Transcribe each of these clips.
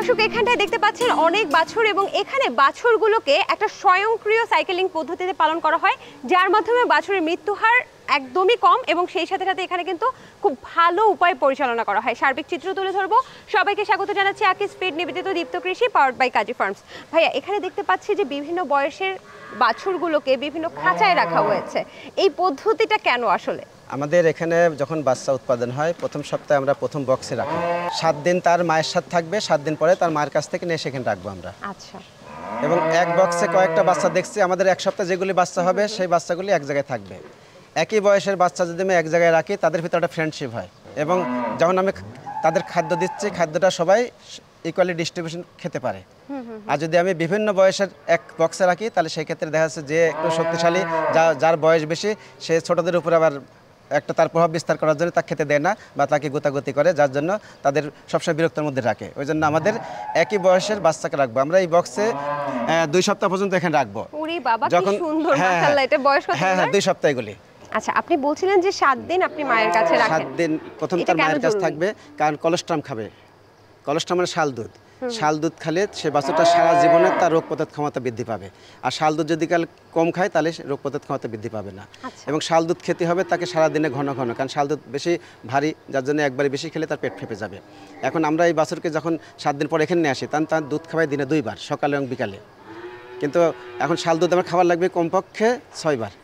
দর্শক এখানটায় দেখতে পাচ্ছেন অনেক বাছুর এবং এখানে বাছুরগুলোকে একটা স্বয়ংক্রিয় সাইকেলিং পদ্ধতিতে পালন করা হয়, যার মাধ্যমে বাছুরের মৃত্যু হার একদমই কম এবং সেই সাথে সাথে এখানে কিন্তু খুব ভালো উপায় পরিচালনা করা হয়। সার্বিক চিত্র তুলে ধরবো। সবাইকে স্বাগত জানাচ্ছি আকিস ফিড নিবেদিত দীপ্ত কৃষি পাওয়ার্ড বাই কাজী ফার্মস। ভাইয়া, এখানে দেখতে পাচ্ছি যে বিভিন্ন বয়সের বাছুরগুলোকে বিভিন্ন খাঁচায় রাখা হয়েছে, এই পদ্ধতিটা কেন আসলে? আমাদের এখানে যখন বাচ্চা উৎপাদন হয় প্রথম সপ্তাহে আমরা প্রথম বক্সে রাখি, 7 দিন তার মায়ের সাথে থাকবে, 7 দিন পরে তার মায়ের কাছ থেকে নিয়ে সেখানে রাখবো আমরা। আচ্ছা। এবং এক বক্সে কয়েকটা বাচ্চা দেখছি, আমাদের এক সপ্তাহে যেগুলি বাচ্চা হবে সেই বাচ্চাগুলি এক জায়গায় থাকবে। একই বয়সের বাচ্চা যদি আমি এক জায়গায় রাখি তাদের ভিতরে একটা ফ্রেন্ডশিপ হয় এবং যখন আমি তাদের খাদ্য দিচ্ছি খাদ্যটা সবাই ইকুয়ালি ডিস্ট্রিবিউশন খেতে পারে। আর যদি আমি বিভিন্ন বয়সের এক বক্সে রাখি তাহলে সেই ক্ষেত্রে দেখা যাচ্ছে যে একটু শক্তিশালী, যার বয়স বেশি সে ছোটদের উপর আবার একটা তার প্রভাব বিস্তার করার জন্য তাকে খেতে দেয় না বা তাকে গোতাগতি করে, যার জন্য তাদের সবসময় বিরক্তের মধ্যে রাখে। ওই জন্য আমাদের একই বয়সের বাচ্চাকে রাখবো আমরা এই বক্সে 2 সপ্তাহ পর্যন্ত এখানে রাখবো। যখন সুন্দর মাশাআল্লাহ, এটা বয়স কত? হ্যাঁ 2 সপ্তাহ এগুলি। আচ্ছা, আপনি বলছিলেন যে 7 দিন আপনি মায়ের কাছে রাখেন। 7 দিন প্রথম তার মায়ের কাছে থাকবে, কারণ কলেস্ট্রাম খাবে। কলেস্ট্রাম মানে শাল দুধ। শাল দুধ খেলে সে বাচ্চাটা সারা জীবনে তার রোগ প্রতিরোধ ক্ষমতা বৃদ্ধি পাবে। আর শাল দুধ যদি কম খায় তাহলে রোগ প্রতিরোধ ক্ষমতা বৃদ্ধি পাবে না। এবং শাল দুধ খেতে হবে তাকে সারাদিনে ঘন ঘন, কারণ শাল দুধ বেশি ভারী, যার জন্য একবারে বেশি খেলে তার পেট ফেঁপে যাবে। এখন আমরা এই বাছুরকে যখন 7 দিন পর এখানে নিয়ে আসি তখন তার দুধ খাওয়াই দিনে 2 বার, সকালে এবং বিকালে। কিন্তু এখন শাল দুধ আমার খাবার লাগবে কমপক্ষে 6 বার,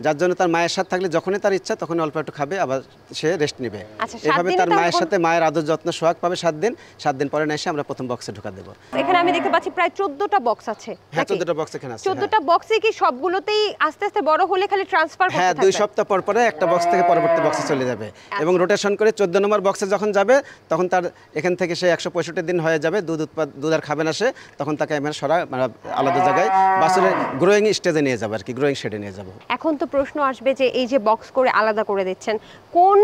যার জন্য তার মায়ের সাথে থাকলে যখনই তার ইচ্ছা তখন অল্প একটু খাবে, আবার সে রেস্ট নেবে। এভাবে তার মায়ের সাথে মায়ের আদর যত্ন সোহাগ পাবে 7 দিন পরে এসে আমরা প্রথম বক্সে ঢোকা দেবো। এখানে আমি দেখতে পাচ্ছি প্রায় 14টা বক্স আছে। হ্যাঁ 14টা বক্স এখানে আছে। 14টা বক্সে কি সবগুলোতেই আস্তে আস্তে বড় হলে খালি ট্রান্সফার করতে থাকবে? হ্যাঁ 2 সপ্তাহ পর পরে একটা বক্স থেকে পরবর্তী বক্সে চলে যাবে এবং রোটেশন করে 14 নম্বর বক্সে যখন যাবে তখন তার এখান থেকে সে 165 দিন হয়ে যাবে, দুধ আর খাবে না সে, তখন তাকে আমরা আলাদা জায়গায় বাছুরের গ্রোয়িং স্টেজে নিয়ে যাবো আর কি, গ্রোয়িং শেডে নিয়ে যাবো। এখন তো প্রশ্ন আসবে যে এই যে বক্স করে আলাদা করে দিচ্ছেন, কোন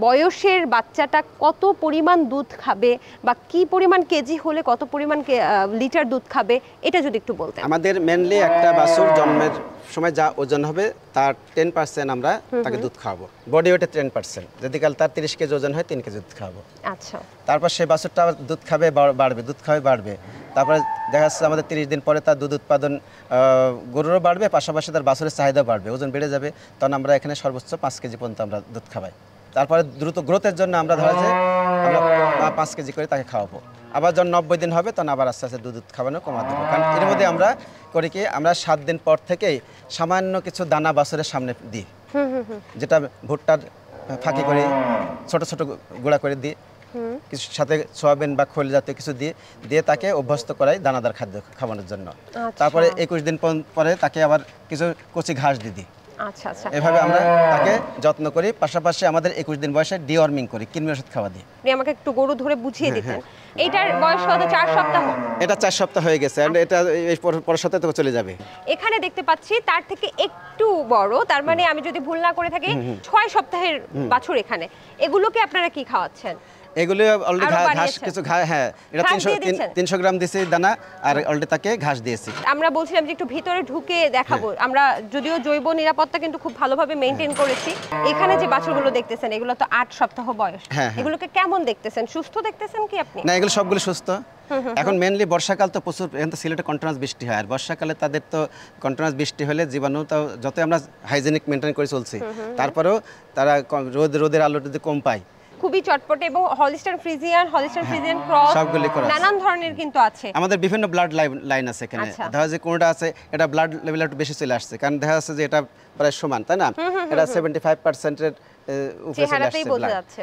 বয়সের বাচ্চাটা কত পরিমাণ দুধ খাবে বা কি পরিমাণ কেজি হলে কত পরিমাণ লিটার দুধ খাবে, এটা যদি একটু বলতেন। আমাদের মেনলি একটা বাছুর জন্মের সময় যা ওজন হবে তার 10% আমরা তাকে দুধ খাওয়াবো, বডি ওয়েটে 10%। যদি কাল তার 30 কেজি ওজন হয় 3 কেজি দুধ খাওয়াবো। আচ্ছা। তারপর সেই বাছুরটা দুধ খাবে বাড়বে, দুধ খাবে বাড়বে। তারপরে দেখা যাচ্ছে আমাদের 30 দিন পরে তার দুধ উৎপাদন গরুরও বাড়বে, পাশাপাশি তার বাছুরের চাহিদা বাড়বে, ওজন বেড়ে যাবে। তখন আমরা এখানে সর্বোচ্চ 5 কেজি পর্যন্ত আমরা দুধ খাওয়াই। তারপরে দ্রুত গ্রোথের জন্য আমরা ধরা যায় আমরা 5 কেজি করে তাকে খাওয়াবো। আবার যখন 90 দিন হবে তখন আবার আস্তে আস্তে দুধ খাওয়ানো কমা দেবো। কারণ এর মধ্যে আমরা করি কি, আমরা 7 দিন পর থেকেই সামান্য কিছু দানা বাছুরের সামনে দিই, যেটা ভুট্টার ফাঁকি করে ছোট ছোট গুঁড়া করে দিই, কিছু সাথে সোয়াবিন বা খোল জাতীয় কিছু দিয়ে তাকে অভ্যস্ত করাই দানাদার খাদ্য খাওয়ানোর জন্য। তারপরে 21 দিন পরে তাকে আবার কিছু কচি ঘাস দিই। আচ্ছা আচ্ছা, এভাবে আমরা তাকে যত্ন করি। পাশাপাশি আমাদের 21 দিন বয়সে ডিওয়ার্মিং করি, কৃমি ওষুধ খাওয়া দিই। আপনি আমাকে একটু গরু ধরে বুঝিয়ে দিতেন, এটার বয়স কত? 4 সপ্তাহ। এটা 4 সপ্তাহ হয়ে গেছে, এটা এই পরের সপ্তাহে তো চলে যাবে। এখানে দেখতে পাচ্ছি তার থেকে একটু বড়, তার মানে আমি যদি ভুল না করে থাকি 6 সপ্তাহের বাছুর এখানে। এগুলোকে আপনারা কি খাওয়াচ্ছেন? এগুলো অলরেডি ঘাস কিছু হ্যাঁ, এটা 300 গ্রাম দিয়েছি দানা, আর অলরেডি তাকে ঘাস দিয়েছি। আমরা বলছিলাম যে একটু ভিতরে ঢুকে দেখাবো। আমরা যদিও জৈব নিরাপত্তা কিন্তু খুব ভালোভাবে মেইনটেইন করেছি। এখানে যে বাছুরগুলো দেখতেছেন এগুলো তো 8 সপ্তাহ বয়স। এগুলোকে কেমন দেখতেছেন? সুস্থ দেখতেছেন কি আপনি? না, এগুলো সবগুলো সুস্থ। এখন মেনলি বর্ষাকাল তো প্রচুর, এখন তো সিলেটে কন্টিনিউয়াস বৃষ্টি হয়, আর বর্ষাকালে তাদের তো কন্টিনিউয়াস বৃষ্টি হলে জীবাণু তো যতই আমরা হাইজেনিক মেনটেন করে চলছি, তারপরেও তারা রোদের আলো যদি কম পায়। খুবই চটপটে এবং হলিস্টাইন ফ্রিজিয়ান ক্রস সবগুলি ক্রস, নানান ধরনের কিন্তু আছে। আমাদের বিভিন্ন ব্লাড লাইন আছে এখানে। দেখা যায় কোনটা আছে এটা ব্লাড লেভেল একটু বেশি চলে আসছে, কারণ দেখা যাচ্ছে যে এটা প্রায় সমান, তাই না? এটা 75% এর উপরে চলে আসছে,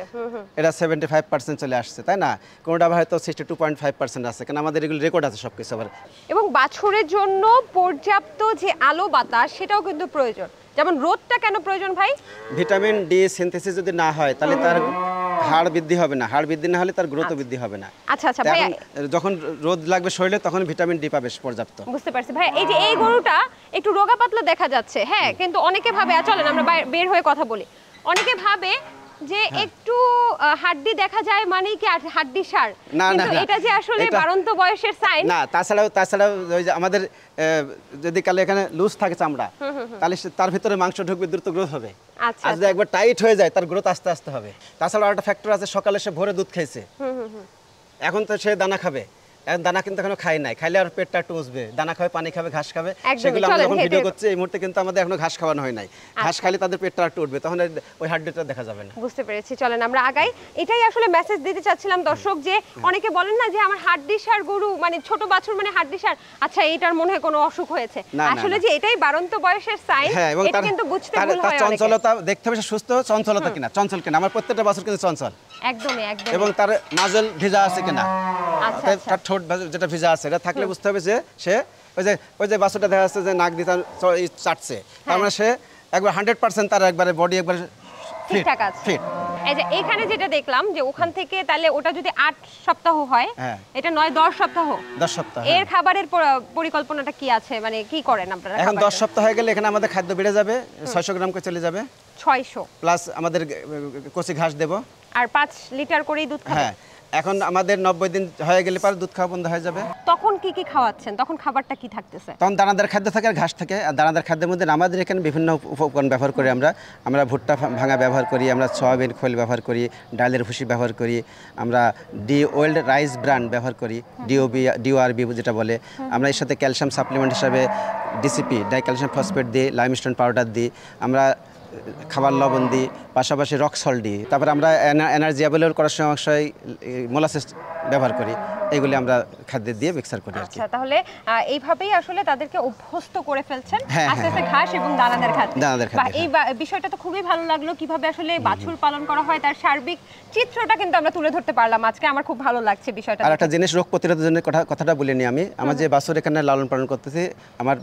এটা 75% চলে আসছে, তাই না? কোনটা হয়তো 62.5% আছে, কারণ আমাদের এগুলো রেকর্ড আছে সবকিছু আবার। এবং বাছুরের জন্য পর্যাপ্ত যে আলো বাতাস সেটাও কিন্তু প্রয়োজন। যেমন রোদটা কেন প্রয়োজন ভাই? ভিটামিন ডি সিনথেসিস যদি না হয় তাহলে তার হাড় বৃদ্ধি হবে না, হাড় বৃদ্ধি না হলে তার গ্রোথ বৃদ্ধি হবে না। আচ্ছা আচ্ছা ভাই, যখন রোদ লাগবে শরীরে তখন ভিটামিন ডি পাবে পর্যাপ্ত। বুঝতে পারছি ভাই। এই যে এই গরুটা একটু রোগা পাতলা দেখা যাচ্ছে, হ্যাঁ, কিন্তু অনেকে ভাবে, চলেন আমরা বের হয়ে কথা বলি, অনেকে ভাবে যে একটু হাড্ডি দেখা যায় মানে কি হাড্ডি সার, কিন্তু এটা যে আসলে বাড়ন্ত বয়সের সাইন না। তাছাড়াও ওই যে আমাদের যদি কালে এখানে লুজ থাকে চামড়া, তাহলে তার ভিতরে মাংস ঢুকবে, দ্রুত গ্রোথ হবে। আর যদি একবার টাইট হয়ে যায় তার গ্রোথ আস্তে আস্তে হবে। তাছাড়াও একটা ফ্যাক্টর আছে, সকালে সে ভোরে দুধ খেয়েছে, এখন তো সে দানা খাবে, এখন দানা কিন্তু এখনো খাই নাই, খাইলে আর পেটটা একটু উঠবে, দানা খাবে, পানি খাবে, ঘাস খাবে, সেগুলো আমরা যখন ভিডিও করছি এই মুহূর্তে কিন্তু আমাদের এখনো ঘাস খাওয়ানো হয় নাই। ঘাস খাইলে তাদের পেটটা একটু উঠবে, তখন ওই হাড্ডিটা দেখা যাবে না। বুঝতে পেরেছি, চলেন আমরা আগাই। এটাই আসলে মেসেজ দিতে চাচ্ছিলাম দর্শক, যে অনেকে বলেন না যে আমার হাড্ডিসার গরু মানে ছোট বাছুর মানে হাড্ডিসার, আচ্ছা এইটার মনে হয় কোনো অসুখ হয়েছে, আসলে যে এটাই বাড়ন্ত বয়সের সাইন, এটা কিন্তু বুঝতে ভুল হয় অনেকে। চঞ্চলতা দেখতে হবে সুস্থ, চঞ্চলতা কিনা, চঞ্চল কিনা, আমার প্রত্যেকটা বাছুর কিন্তু চঞ্চল একদমই একদম, এবং তার মাজল ভিজা আছে কিনা, আচ্ছা তার ঠোঁট যেটা ভিজা আছে এটা থাকলে বুঝতে হবে যে সে ওই যে বাছুরটা দেখা যাচ্ছে যে নাক দিয়ে চাটছে, তার মানে সে একবার 100% তার একবারে বডি একবারে ঠিকঠাক আছে। ফিট। এই যে এখানে যেটা দেখলাম যে ওখান থেকে তাহলে ওটা যদি 8 সপ্তাহ হয়, এটা 9-10 সপ্তাহ, 10 সপ্তাহ, এর খাবারের পরিকল্পনাটা কি আছে, মানে কি করেন আপনারা? এখন 10 সপ্তাহ হয়ে গেলে এখানে আমাদের খাদ্য বেড়ে যাবে, 600 গ্রাম করে চলে যাবে, 600 প্লাস আমাদের কচি ঘাস দেব, আর 5 লিটার করেই দুধ খাবে। হ্যাঁ, এখন আমাদের 90 দিন হয়ে গেলে পরে দুধ খাওয়া বন্ধ হয়ে যাবে। তখন কি কি খাওয়াচ্ছেন, তখন খাবারটা কি থাকতেছে? তখন দানাদার খাদ্য থাকে আর ঘাস থাকে। আর দানাদার খাদ্যের মধ্যে আমাদের এখানে বিভিন্ন উপকরণ ব্যবহার করি, আমরা ভুট্টা ভাঙা ব্যবহার করি, আমরা সয়াবিন খোল ব্যবহার করি, ডালের ভুসি ব্যবহার করি, আমরা ওয়েল্ড রাইস ব্র্যান্ড ব্যবহার করি, ডিওআরবি যেটা বলে, আমরা এর সাথে ক্যালসিয়াম সাপ্লিমেন্ট হিসাবে ডিসিপি ডাই ক্যালসিয়াম ফসফেট দিই, লাইমস্টোন পাউডার দিই, আমরা খাবার লবণ দিই, পাশাপাশি রক সল্ট দিই, তারপরে আমরা এনার্জি অ্যাভেলেবল করার সময় মোলাসেস ব্যবহার করি, এইগুলি আমরা খাদ্য দিয়ে মিক্সার করি আর কি। আচ্ছা, তাহলে এইভাবেই আসলে তাদেরকে অভ্যস্ত করে ফেলছেন আস্তে আস্তে ঘাস এবং দানাদার খাদ্য। এই বিষয়টা তো খুবই ভালো লাগলো, কিভাবে আসলে বাছুর পালন করা হয় তার সার্বিক চিত্রটা কিন্তু আমরা তুলে ধরতে পারলাম আজকে, আমার খুব ভালো লাগছে বিষয়টা। আর একটা জিনিস, রোগ প্রতিরোধের জন্য কথাটা বলিনি আমি, আমার যে বাছুর এখানে লালন পালন করতেছি, আমার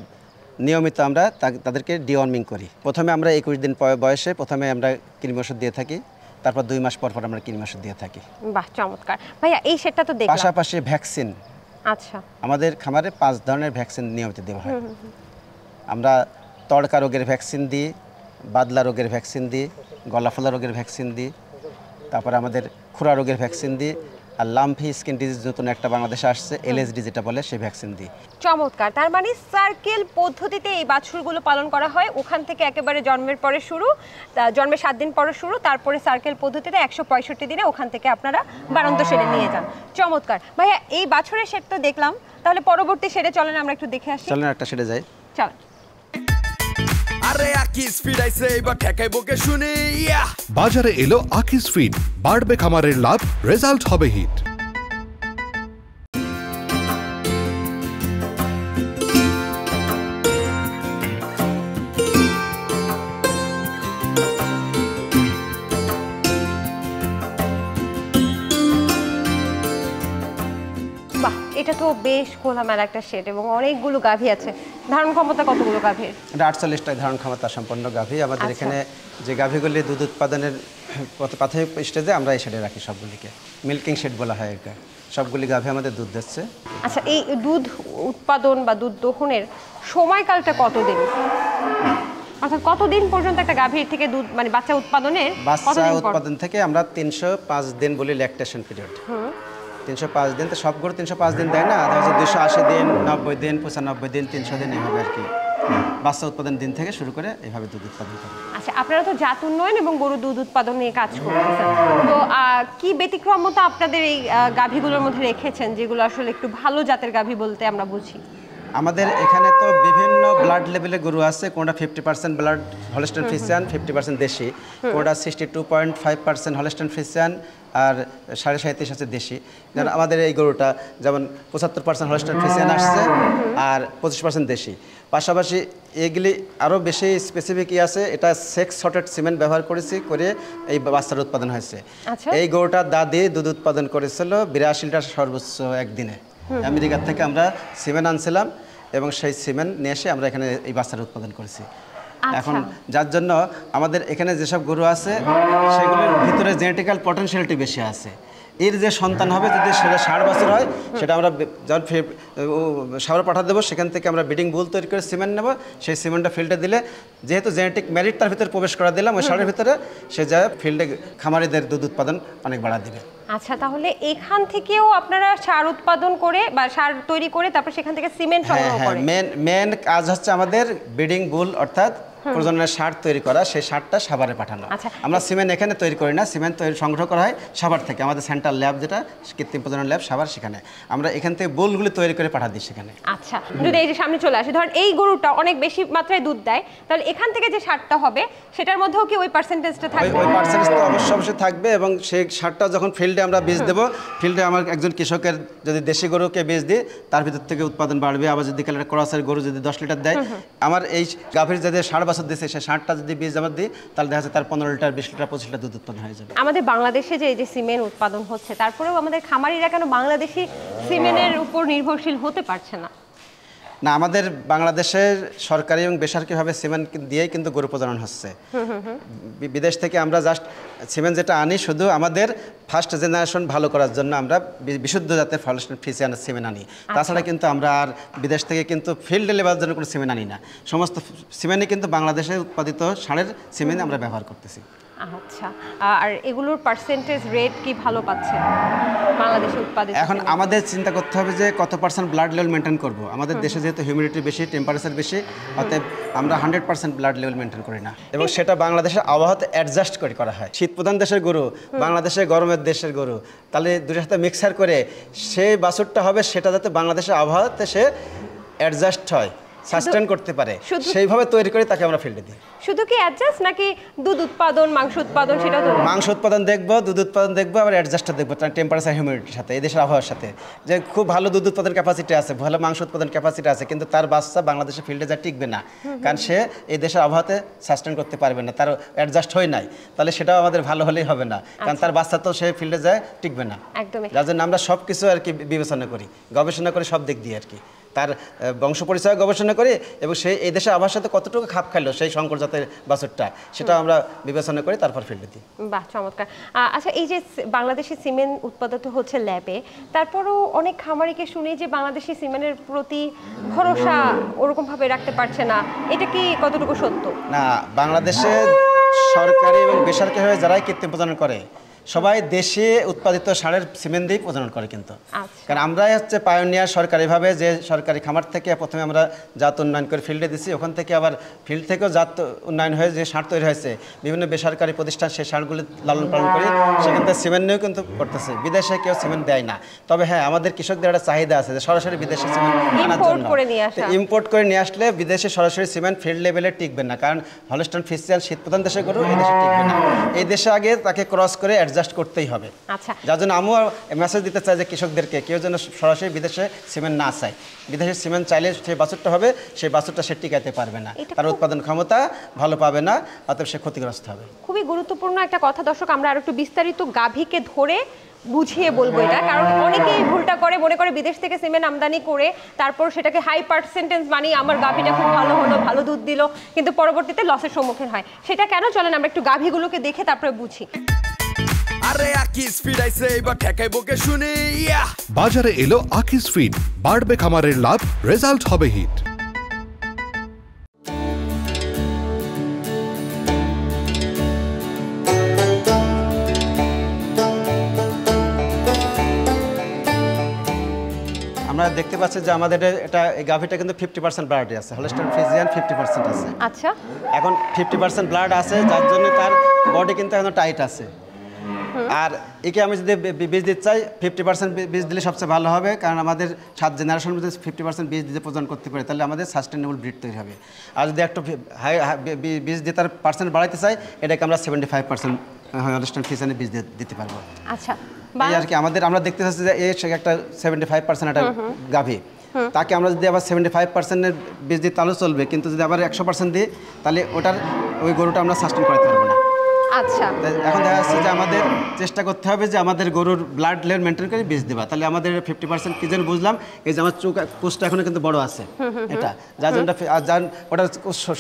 নিয়মিত আমরা তাদেরকে ডিওয়ার্মিং করি। প্রথমে আমরা 21 দিন বয়সে প্রথমে আমরা কৃমি ওষুধ দিয়ে থাকি, তারপর 2 মাস পর আমরা কৃমি ওষুধ দিয়ে থাকি। বাহ, চমৎকার ভাইয়া, এই সেটটা তো দেখলাম। পাশাপাশি ভ্যাকসিন, আচ্ছা, আমাদের খামারে 5 ধরনের ভ্যাকসিন নিয়মিত দেওয়া হয়। আমরা তড়কা রোগের ভ্যাকসিন দিই, বাদলা রোগের ভ্যাকসিন দিই, গলাফলা রোগের ভ্যাকসিন দিই, তারপরে আমাদের খুরা রোগের ভ্যাকসিন দিই, আর লাম্পি স্কিন ডিজিজ নতুন একটা বাংলাদেশে আসছে, এলএসডি যেটা বলে, সেই ভ্যাকসিন দিই। চমৎকার, তার মানে সার্কেল পদ্ধতিতে এই বাছুরগুলো পালন করা হয়, ওখান থেকে একেবারে জন্মের পরে শুরু, জন্মের 7 দিন পরে শুরু, তারপরে সার্কেল পদ্ধতিতে 165 দিনে ওখান থেকে আপনারা বাড়ন্ত শেডে নিয়ে যান। চমৎকার ভাইয়া, এই বাছুরের শেড তো দেখলাম, তাহলে পরবর্তী শেডে চলেন আমরা একটু দেখে আসি। চলেন একটা শেডে যাই। চলেন। আরে আকিস ফিড আইছে, এবার ঠেকাই বকে শুনি। বাজারে এলো আকিস ফিড, বাড়বে খামারের লাভ, রেজাল্ট হবে হিট। বাহ, এটা তো বেশ খোলামেলা একটা শেড এবং অনেকগুলো গাভী আছে। ধারণ ক্ষমতা কতগুলো গাভীর? এটা 48টা ধারণ ক্ষমতা সম্পন্ন গাভী। আমাদের এখানে যে গাভীগুলি দুধ উৎপাদনের প্রাথমিক স্টেজে আমরা এই শেডে রাখি সবগুলিকে, মিল্কিং শেড বলা হয় এটা। সবগুলি গাভী আমাদের দুধ দিচ্ছে। আচ্ছা, এই দুধ উৎপাদন বা দুধ দহনের সময়কালটা কতদিন, অর্থাৎ কতদিন পর্যন্ত একটা গাভীর থেকে দুধ মানে বাচ্চা উৎপাদনের? বাচ্চা উৎপাদন থেকে আমরা 305 দিন বলি ল্যাকটেশন পিরিয়ড। 305 দিন, তো সব গরু 305 দিন দেয় না, দেখা যাচ্ছে 280 দিন, 90 দিন, 95 দিন, 300 দিন, এইভাবে আর কি বাচ্চা উৎপাদন দিন থেকে শুরু করে এইভাবে দুধ উৎপাদন করে। আচ্ছা, আপনারা তো জাত উন্নয়ন এবং গরু দুধ উৎপাদন নিয়ে কাজ করতেছেন, তো কি ব্যতিক্রমতা আপনাদের এই গাভীগুলোর মধ্যে রেখেছেন যেগুলো আসলে একটু ভালো জাতের গাভী বলতে আমরা বুঝি? আমাদের এখানে তো বিভিন্ন ব্লাড লেভেলের গরু আছে, কোনটা 50% ব্লাড হলস্টেইন ফ্রিজিয়ান, 50% দেশি, কোনটা 62.5% হলস্টেইন ফ্রিজিয়ান আর 37.5 আছে দেশি। যেমন আমাদের এই গরুটা যেমন 75% হলস্টেইন ফ্রিজিয়ান আসছে আর 25% দেশি। পাশাপাশি এগুলি আরও বেশি স্পেসিফিক আছে, এটা সেক্স শর্টেড সিমেন্ট ব্যবহার করেছি, করে এই বাচ্চার উৎপাদন হয়েছে। এই গরুটার দাদি দুধ উৎপাদন করেছিল 82 লিটার সর্বোচ্চ একদিনে। আমেরিকা থেকে আমরা সিমেন্ট আনছিলাম এবং সেই সিমেন্ট নিয়ে এসে আমরা এখানে এই বাচ্চার উৎপাদন করেছি। এখন যার জন্য আমাদের এখানে যেসব গরু আছে সেগুলোর ভিতরে জেনেটিক্যাল পটেনশিয়ালিটি বেশি আছে। এর যে সন্তান হবে যদি সেটা 60 বছর হয়, সেটা আমরা যখন শহরে পাঠা দেবো, সেখান থেকে আমরা ব্রিডিং বুল তৈরি করে সিমেন্ট নেব, সেই সিমেন্টটা ফিল্ডে দিলে যেহেতু জেনেটিক মেরিট তার ভিতরে প্রবেশ করা দিলাম ওই সারের ভিতরে, সে যায় ফিল্ডে খামারিদের দুধ উৎপাদন অনেক বাড়া দিবে। আচ্ছা, তাহলে এখান থেকেও আপনারা সার উৎপাদন করে বা সার তৈরি করে তারপর সেখান থেকে সিমেন্ট সংগ্রহ করেন? মেন কাজ হচ্ছে আমাদের ব্রিডিং বুল, অর্থাৎ প্রজননের সার তৈরি করা, সেই সারটা সাভারে পাঠানো। আচ্ছা। আমরা সিমেন্ট এখানে তৈরি করি না, সিমেন্ট তৈরি সংগ্রহ করা হয় সাভার থেকে, আমাদের সেন্ট্রাল ল্যাব যেটা কৃত্রিম প্রজনন ল্যাব সাভার, সেখানে আমরা এখান থেকে বোলগুলি তৈরি করে পাঠা দিই সেখানে। আচ্ছা, যদি এই যে সামনে চলে আসে, ধরেন এই গরুটা অনেক বেশি মাত্রায় দুধ দেয়, তাহলে এখান থেকে যে সারটা হবে সেটার মধ্যেও কি ওই পার্সেন্টেজটা থাকবে? ওই পার্সেন্টেজ তো অবশ্যই থাকবে, এবং সেই সারটা যখন ফিল্ডে আমরা বীজ দেবো, ফিল্ডে আমার একজন কৃষকের যদি দেশি গরুকে বীজ দিই, তার ভিতর থেকে উৎপাদন বাড়বে। আবার যদি কালে ক্রসের গরু যদি 10 লিটার দেয়, আমার এই গাভীর যদি 60 বছর দিচ্ছে, সেই 60টা যদি বীজ আমার দিই, তাহলে দেখা যাচ্ছে তার 15 লিটার 20 লিটার 25 লিটার দুধ উৎপাদন হয়ে যাবে। আমাদের বাংলাদেশে যে এই যে সিমেন্ট উৎপাদন হচ্ছে, তারপরেও আমাদের খামারিরা কেন বাংলাদেশি সিমেন্টের উপর নির্ভরশীল হতে পারছে না? না, আমাদের বাংলাদেশের সরকারি এবং বেসরকারিভাবে সিমেন্ট দিয়েই কিন্তু গরু প্রজনন হচ্ছে। বিদেশ থেকে আমরা জাস্ট সিমেন্ট যেটা আনি, শুধু আমাদের ফার্স্ট জেনারেশন ভালো করার জন্য আমরা বিশুদ্ধ জাতের হলস্টাইন ফ্রিজিয়ান সিমেন্ট আনি। তাছাড়া কিন্তু আমরা আর বিদেশ থেকে কিন্তু ফিল্ড ডেলিভারির জন্য কোনো সিমেন্ট আনি না। সমস্ত সিমেন্টই কিন্তু বাংলাদেশে উৎপাদিত ষাঁড়ের সিমেন্ট আমরা ব্যবহার করতেছি। আচ্ছা, আর এগুলোর পার্সেন্টেজ রেট কি ভালো পাচ্ছে বাংলাদেশে উৎপাদিত? এখন আমাদের চিন্তা করতে হবে যে কত পার্সেন্ট ব্লাড লেভেল মেনটেন করব। আমাদের দেশে যেহেতু হিউমিডিটি বেশি, টেম্পারেচার বেশি, অতএব আমরা 100% ব্লাড লেভেল মেনটেন করি না, এবং সেটা বাংলাদেশের আবহাওয়াতে অ্যাডজাস্ট করে করা হয়। শীত প্রধান দেশের গরু, বাংলাদেশের গরমের দেশের গরু, তাহলে দুটোর সাথে মিক্সার করে সেই বাছুরটা হবে, সেটা যাতে বাংলাদেশের আবহাওয়াতে সে অ্যাডজাস্ট হয়, সাস্টেন করতে পারে, সেইভাবে তৈরি করে তাকে আমরা ফিল্ডে দিই। শুধু কি অ্যাডজাস্ট, নাকি দুধ উৎপাদন, মাংস উৎপাদন সেটাও তো? মাংস উৎপাদন দেখবো, দুধ উৎপাদন দেখবো, আবার অ্যাডজাস্টটা দেখবো টেম্পারেচার হিউমিডিটির সাথে, এই দেশের আবহাওয়ার সাথে। যে খুব ভালো দুধ উৎপাদন ক্যাপাসিটি আছে, ভালো মাংস উৎপাদন ক্যাপাসিটি আছে, কিন্তু তার বাচ্চা বাংলাদেশে ফিল্ডে যা টিকবে না, কারণ সে এই দেশের আবহাওয়াতে সাস্টেন করতে পারবে না, তার অ্যাডজাস্ট হয় নাই, তাহলে সেটাও আমাদের ভালো হলেই হবে না, কারণ তার বাচ্চা তো সে ফিল্ডে যায় টিকবে না। একদমই। যার জন্য আমরা সব কিছু আর কি বিবেচনা করি, গবেষণা করি সব দিক দিয়ে আর কি, তার বংশ পরিচয় গবেষণা করি, এবং সেই এই দেশের আবহাওয়ার সাথে কতটুকু খাপ খাইলো সেই শঙ্কর জাতের বাছুরটা, সেটা আমরা বিবেচনা করি, তারপর ফিল্ডে দিই। বাহ, চমৎকার। আচ্ছা, এই যে বাংলাদেশি সিমেন্ট উৎপাদিত হচ্ছে ল্যাবে, তারপরও অনেক খামারিকে শুনি যে বাংলাদেশি সিমেন্টের প্রতি ভরসা ওরকমভাবে রাখতে পারছে না, এটা কি কতটুকু সত্য? না, বাংলাদেশে সরকারি এবং বেসরকারিভাবে যারাই কৃত্রিম প্রজনন করে, সবাই দেশে উৎপাদিত ষাঁড়ের সিমেন্ট দিয়ে প্রজনন করে কিন্তু। কারণ আমরাই হচ্ছে পায়োনিয়ার সরকারিভাবে, যে সরকারি খামার থেকে প্রথমে আমরা জাত উন্নয়ন করে ফিল্ডে দিচ্ছি, ওখান থেকে আবার ফিল্ড থেকেও জাত উন্নয়ন হয়ে যে ষাঁড় তৈরি হয়েছে, বিভিন্ন বেসরকারি প্রতিষ্ঠান সেই ষাঁড়গুলি লালন পালন করে সেখান থেকে সিমেন্ট নিয়েও কিন্তু করতেছে। বিদেশে কেউ সিমেন্ট দেয় না, তবে হ্যাঁ, আমাদের কৃষকদের একটা চাহিদা আছে যে সরাসরি বিদেশে সিমেন্ট আনার জন্য। ইম্পোর্ট করে নিয়ে আসলে বিদেশে সরাসরি সিমেন্ট ফিল্ড লেভেলে টিকবে না, কারণ হলস্টাইন ফ্রিজিয়ান শীত প্রধান দেশের গরু এই দেশে টিকবে না, এই দেশে আগে তাকে ক্রস করে অ্যাডজাস্ট করতেই হবে। আচ্ছা, যার জন্য আমিও মেসেজ দিতে চাই যে কৃষকদেরকে কেউ যেন সরাসরি বিদেশে সিমেন্ট না চায়। বিদেশে সিমেন্ট চাইলে সেই বাছুরটা হবে, সেই বাছুরটা সে টিকাইতে পারবে না, তার উৎপাদন ক্ষমতা ভালো পাবে না, অতএব সে ক্ষতিগ্রস্ত হবে। খুবই গুরুত্বপূর্ণ একটা কথা দর্শক, আমরা আরো একটু বিস্তারিত গাভীকে ধরে বুঝিয়ে বলবো এটা, কারণ অনেকেই ভুলটা করে, মনে করে বিদেশ থেকে সিমেন্ট আমদানি করে তারপর সেটাকে হাই পার্সেন্টেজ বানিয়ে আমার গাভীটা খুব ভালো হলো, ভালো দুধ দিল, কিন্তু পরবর্তীতে লসের সম্মুখীন হয়। সেটা কেন, চলেন আমরা একটু গাভীগুলোকে দেখে তারপরে বুঝি। আরে আকিস ফিড আইছে, এবার ঠেকাই বকে শুনি। বাজারে এলো আকিস ফিড, বাড়বে খামারের লাভ, রেজাল্ট হবে হিট। আমরা দেখতে পাচ্ছি যে আমাদের এটা এই গাভীটা কিন্তু 50% ব্লাড আছে, হলস্টাইন ফ্রিজিয়ান 50% আছে। আচ্ছা, এখন 50% ব্লাড আছে, যার জন্য তার বডি কিন্তু এখন টাইট আছে। আর একে আমি যদি বীজ দিতে চাই, 50% বীজ দিলে সবচেয়ে ভালো হবে, কারণ আমাদের 7 জেনারেশন মধ্যে 50% বীজ দিতে প্রদান করতে পারে, তাহলে আমাদের সাস্টেনেবল ব্রিড তৈরি হবে। আর যদি একটু হাই বীজ দিয়ে তার পার্সেন্ট বাড়াইতে চাই, এটাকে আমরা 75% হলস্টাইন ফ্রিজিয়ানের বীজ দিতে পারবো। আচ্ছা, এই আর কি আমাদের, আমরা দেখতে পাচ্ছি যে এই একটা 75% একটা গাভী, তাকে আমরা যদি আবার 75% বীজ দিই তাহলে চলবে, কিন্তু যদি আবার 100% দিই তাহলে ওই গরুটা আমরা সাস্টেন করাতে পারবো না। আচ্ছা, এখন দেখা যাচ্ছে যে আমাদের চেষ্টা করতে হবে যে আমাদের গরুর ব্লাড লেভেল মেনটেন করে বীজ দেওয়া, তাহলে আমাদের 50% কি যেন বুঝলাম, এই যে আমার কোষটা এখনো কিন্তু বড় আছে, এটা যার জন্য ওটা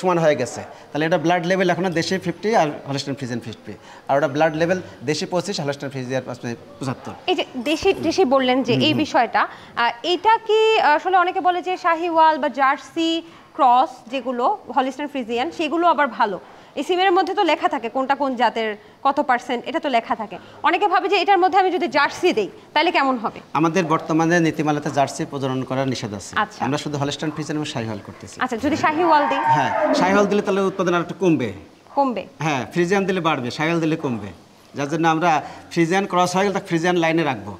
সমান হয়ে গেছে, তাহলে এটা ব্লাড লেভেল এখনো দেশে 50 আর হলস্টাইন ফ্রিজিয়ান 50, আর ওটা ব্লাড লেভেল দেশে 25, হলস্টাইন ফ্রিজিয়ান 75। এই যে দেশি বললেন যে এই বিষয়টা, এটা কি আসলে অনেকে বলে যে শাহিওয়াল বা জার্সি ক্রস যেগুলো হলস্টাইন ফ্রিজিয়ান সেগুলো আবার ভালো, এই সিমের মধ্যে তো লেখা থাকে কোনটা কোন জাতের কত পার্সেন্ট, এটা তো লেখা থাকে। অনেকে ভাবে যে এটার মধ্যে আমি যদি জার্সি দেই তাহলে কেমন হবে? আমাদের বর্তমানে নীতিমালাতে জার্সি প্রজনন করার নিষেধ আছে। আচ্ছা। আমরা শুধু হলস্টাইন ফ্রিজিয়ান এবং শাহিওয়াল করতেছি। আচ্ছা, যদি শাহিওয়াল দিই? হ্যাঁ, শাহিওয়াল দিলে তাহলে উৎপাদন আর একটু কমবে। কমবে? হ্যাঁ, ফ্রিজিয়ান দিলে বাড়বে, শাহিওয়াল দিলে কমবে। যার জন্য আমরা ফ্রিজিয়ান ক্রস হয়ে গেলে তাকে ফ্রিজিয়ান লাইনে রাখবো,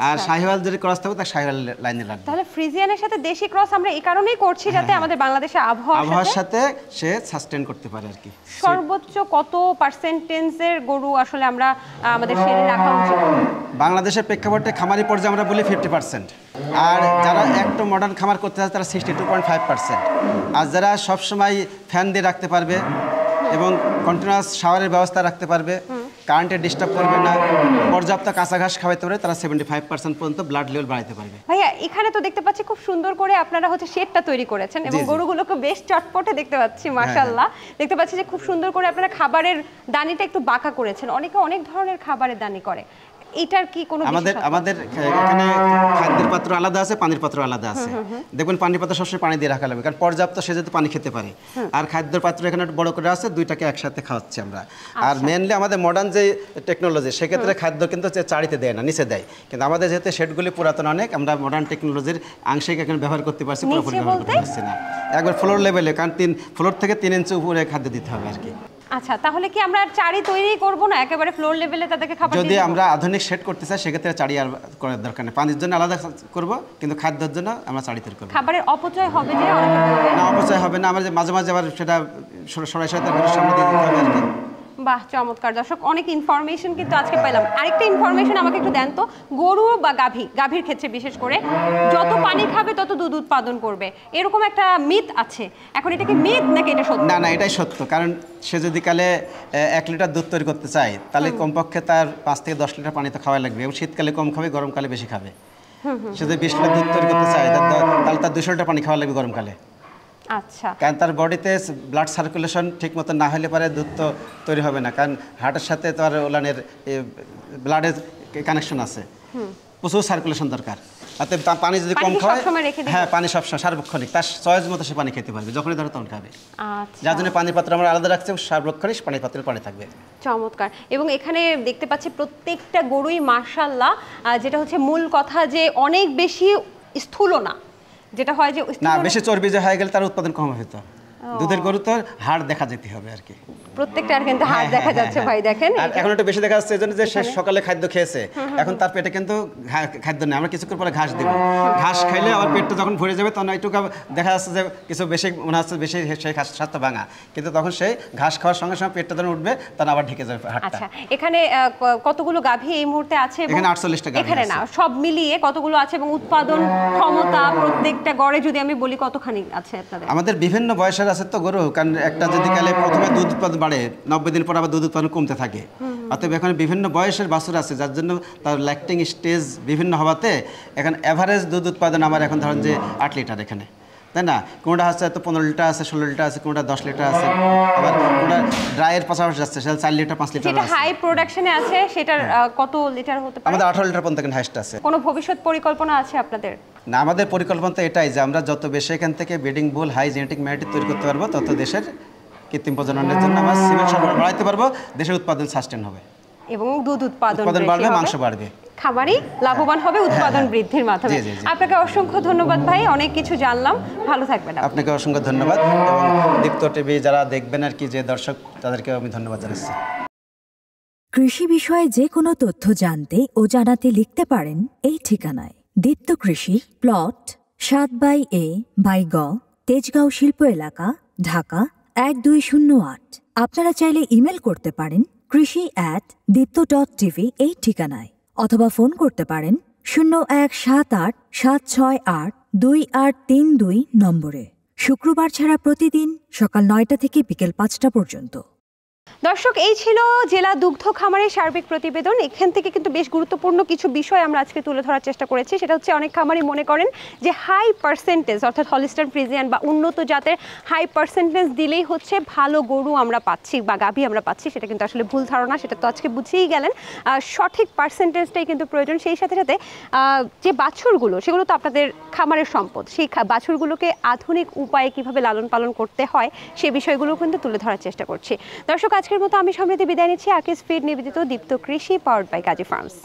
আর শাহিওয়াল যদি ক্রস থাকবে তাকে শাহিওয়াল লাইনে রাখবো। তাহলে ফ্রিজিয়ানের সাথে দেশি ক্রস আমরা এই কারণেই করছি যাতে আমাদের বাংলাদেশের আবহাওয়ার সাথে সে সাস্টেন করতে পারে আর কি। সর্বোচ্চ কত পার্সেন্টেজের গরু আসলে আমরা আমাদের শেডে রাখা উচিত? বাংলাদেশের প্রেক্ষাপটে খামারি পর্যায়ে আমরা বলি 50%, আর যারা একটু মডার্ন খামার করতে চায় তারা 62.5%, আর যারা সবসময় ফ্যান দিয়ে রাখতে পারবে এবং কন্টিনিউয়াস শাওয়ারের ব্যবস্থা রাখতে পারবে, কারেন্টের ডিস্টার্ব করবে না, পর্যাপ্ত কাঁচা ঘাস খাওয়াতে পারে, তারা 75% পর্যন্ত ব্লাড লেভেল বাড়াতে পারবে। ভাইয়া, এখানে তো দেখতে পাচ্ছি খুব সুন্দর করে আপনারা হচ্ছে শেডটা তৈরি করেছেন এবং গরুগুলোকে বেশ চটপটে দেখতে পাচ্ছি, মাশাআল্লাহ। দেখতে পাচ্ছি যে খুব সুন্দর করে আপনারা খাবারের দানিটা একটু বাঁকা করেছেন। অনেকে অনেক ধরনের খাবারের দানি করে, এটার কি কোনো আমাদের এখানে খাদ্যের পাত্র আলাদা আছে, পানির পাত্র আলাদা আছে। দেখবেন পানির পাত্র সবসময় পানি দিয়ে রাখা লাগবে, কারণ পর্যাপ্ত সে যাতে পানি খেতে পারে। আর খাদ্যের পাত্র এখানে একটু বড় করে আছে, দুইটাকে একসাথে খাওয়াচ্ছি আমরা। আর মেনলি আমাদের মডার্ন যে টেকনোলজি, সেক্ষেত্রে খাদ্য কিন্তু চারিতে দেয় না, নিচে দেয়। কিন্তু আমাদের যেহেতু শেডগুলি পুরাতন অনেক, আমরা মডার্ন টেকনোলজির আংশিক এখানে ব্যবহার করতে পারছি, পুরোপুরি ব্যবহার করতে পারছি না। একবার ফ্লোর লেভেলে, কারণ ফ্লোর থেকে 3 ইঞ্চি উপরে খাদ্য দিতে হবে আর কি। আচ্ছা, তাহলে কি আমরা চারি তৈরি করব না, একেবারে ফ্লোর লেভেলে তাদেরকে খাবার যদি আমরা আধুনিক সেট করতে চাই সেক্ষেত্রে চারি আর করার দরকার নেই, পানির জন্য আলাদা করব, কিন্তু খাদ্যের জন্য আমরা চারি তৈরি করব। খাবারের অপচয় হবে যে অনেকে বলবে? না, অপচয় হবে না। আমরা যে মাঝে মাঝে আবার সেটা সরাসরি ঘরের সামনে দিয়ে দিতে হবে আর কি। বাহ, চমৎকার। দর্শক, অনেক ইনফরমেশন কিন্তু আজকে পেলাম। আরেকটা ইনফরমেশন আমাকে একটু দেন তো, গরু বা গাভীর ক্ষেত্রে বিশেষ করে যত পানি খাবে তত দুধ উৎপাদন করবে, এরকম একটা মিথ আছে। এখন এটা কি মিথ নাকি এটা সত্য? না না, এটাই সত্য। কারণ সে যদি কালে 1 লিটার দুধ তৈরি করতে চায়, তাহলে কমপক্ষে তার 5 থেকে 10 লিটার পানি তো খাওয়া লাগবে, এবং শীতকালে কম খাবে, গরমকালে বেশি খাবে। সে যদি 20 লিটার দুধ তৈরি করতে চায় তাহলে তার 200 লিটার পানি খাওয়া লাগবে গরমকালে। আচ্ছা, কারণ তার বডিতে ব্লাড সার্কুলেশন ঠিক মতো না হলে পারে দুধ তো তৈরি হবে না, কারণ হার্টের সাথে তো আর ওলানের ব্লাডের কানেকশন আছে, প্রচুর সার্কুলেশন দরকার। অতএব পানি যদি কম খায়, হ্যাঁ, পানি সবসময় সার্বক্ষণিক তার চয়েস মতো সে পানি খেতে পারবে, যখনই ধরো তখন খাবে। যার জন্য পানির পাত্র আমরা আলাদা রাখছি, সার্বক্ষণিক পানির পাত্রে পানি থাকবে। চমৎকার। এবং এখানে দেখতে পাচ্ছি প্রত্যেকটা গরুই মাশাআল্লাহ, যেটা হচ্ছে মূল কথা যে অনেক বেশি স্থূল না, যেটা হয় যে না, বেশি চর্বি যে হয়ে গেলে তার উৎপাদন কম হবে। তো দুধের গরু তো হাড় দেখা যেতে হবে আর কি, প্রত্যেকটার কিন্তু হাড় দেখা যাচ্ছে ভাই, দেখেন। আর এখন একটু বেশি দেখা যাচ্ছে এজন্য যে সে সকালে খাদ্য খেয়েছে, এখন তার পেটে কিন্তু খাদ্য নেই, আমরা কিছুক্ষণ পরে ঘাস দেব। ঘাস খাইলে আবার পেটটা যখন ভরে যাবে তখন একটু দেখা যাচ্ছে যে কিছু বেশি মনে হচ্ছে বেশি সেই স্বাস্থ্য ভাঙা, কিন্তু তখন সেই ঘাস খাওয়ার সঙ্গে সঙ্গে পেটটা যখন উঠবে তখন আবার ঢেকে যাবে হাড়টা। আচ্ছা, এখানে কতগুলো গাভী এই মুহূর্তে আছে? এখানে 48টা গাভী এখানে না, সব মিলিয়ে কতগুলো আছে এবং উৎপাদন ক্ষমতা প্রত্যেকটা গড়ে যদি আমি বলি কতখানি আছে আপনাদের? আমাদের বিভিন্ন বয়সের আছে তো গরু, কারণ একটা যদি কালে প্রথমে দুধ উৎপাদন বাড়ে, 90 দিন পর আবার দুধ উৎপাদন কমতে থাকে। অতএব এখন বিভিন্ন বয়সের বাছুর আছে, যার জন্য তার ল্যাকটিং স্টেজ বিভিন্ন হওয়াতে এখন এভারেজ দুধ উৎপাদন আমার এখন ধরেন যে 8 লিটার এখানে, তাই না? কোনটা হচ্ছে তো 15 লিটার আছে, 16 লিটার আছে, কোনটা 10 লিটার আছে, আবার কোনটা ড্রাইয়ের পাশাপাশি যাচ্ছে সেটা 4 লিটার 5 লিটার যেটা আছে। হাই প্রোডাকশনে আছে সেটার কত লিটার হতে পারে? আমাদের 18 লিটার পর্যন্ত এখানে হাইস্ট আছে। কোনো ভবিষ্যৎ পরিকল্পনা আছে আপনাদের? না, আমাদের পরিকল্পনা তো এটাই যে আমরা যত বেশি এখান থেকে ব্রিডিং বুল হাই জেনেটিক ম্যারিটি তৈরি করতে পারবো, তত দেশের কৃত্রিম প্রজননের জন্য আমরা সিমেন্ট সরবরাহ বাড়াইতে পারবো, দেশের উৎপাদন সাস্টেন হবে এবং দুধ উৎপাদন বাড়বে, মাংস বাড়বে, খামারি লাভবান হবে উৎপাদন বৃদ্ধির মাধ্যমে। আপনাকে অসংখ্য ধন্যবাদ ভাই, অনেক কিছু জানলাম, ভালো থাকবেন। আপনাকে অসংখ্য ধন্যবাদ, এবং দীপ্ত টিভি যারা দেখবেন আর কি, যে দর্শক, তাদেরকে আমি ধন্যবাদ জানাচ্ছি। কৃষি বিষয়ে যে কোনো তথ্য জানতে ও জানাতে লিখতে পারেন এই ঠিকানায়। দীপ্ত কৃষি, প্লট 7/A/গ, তেজগাঁও শিল্প এলাকা, ঢাকা 1208। আপনারা চাইলে ইমেল করতে পারেন krishi@dipto.tv এই ঠিকানায়, অথবা ফোন করতে পারেন 0178-768-2832 নম্বরে। শুক্রবার ছাড়া প্রতিদিন সকাল 9টা থেকে বিকেল 5টা পর্যন্ত। দর্শক, এই ছিল জেলা দুগ্ধ খামারের সার্বিক প্রতিবেদন। এখান থেকে কিন্তু বেশ গুরুত্বপূর্ণ কিছু বিষয় আমরা আজকে তুলে ধরার চেষ্টা করেছি। সেটা হচ্ছে অনেক খামারই মনে করেন যে হাই পার্সেন্টেজ অর্থাৎ হলিস্টাইন ফ্রিজিয়ান বা উন্নত জাতের হাই পার্সেন্টেজ দিলেই হচ্ছে ভালো গরু আমরা পাচ্ছি বা গাভী আমরা পাচ্ছি। সেটা কিন্তু আসলে ভুল ধারণা, সেটা তো আজকে বুঝেই গেলেন। সঠিক পার্সেন্টেজটাই কিন্তু প্রয়োজন। সেই সাথে সাথে যে বাছুরগুলো, সেগুলো তো আপনাদের খামারের সম্পদ। সেই বাছুরগুলোকে আধুনিক উপায়ে কিভাবে লালন পালন করতে হয় সেই বিষয়গুলো কিন্তু তুলে ধরার চেষ্টা করছি। দর্শক, আজকের মতো আমি সমৃদ্ধি বিদায় নিচ্ছি। আকিজ ফিড নিবেদিত দীপ্ত কৃষি, পাওয়ার্ড বাই কাজী ফার্মস।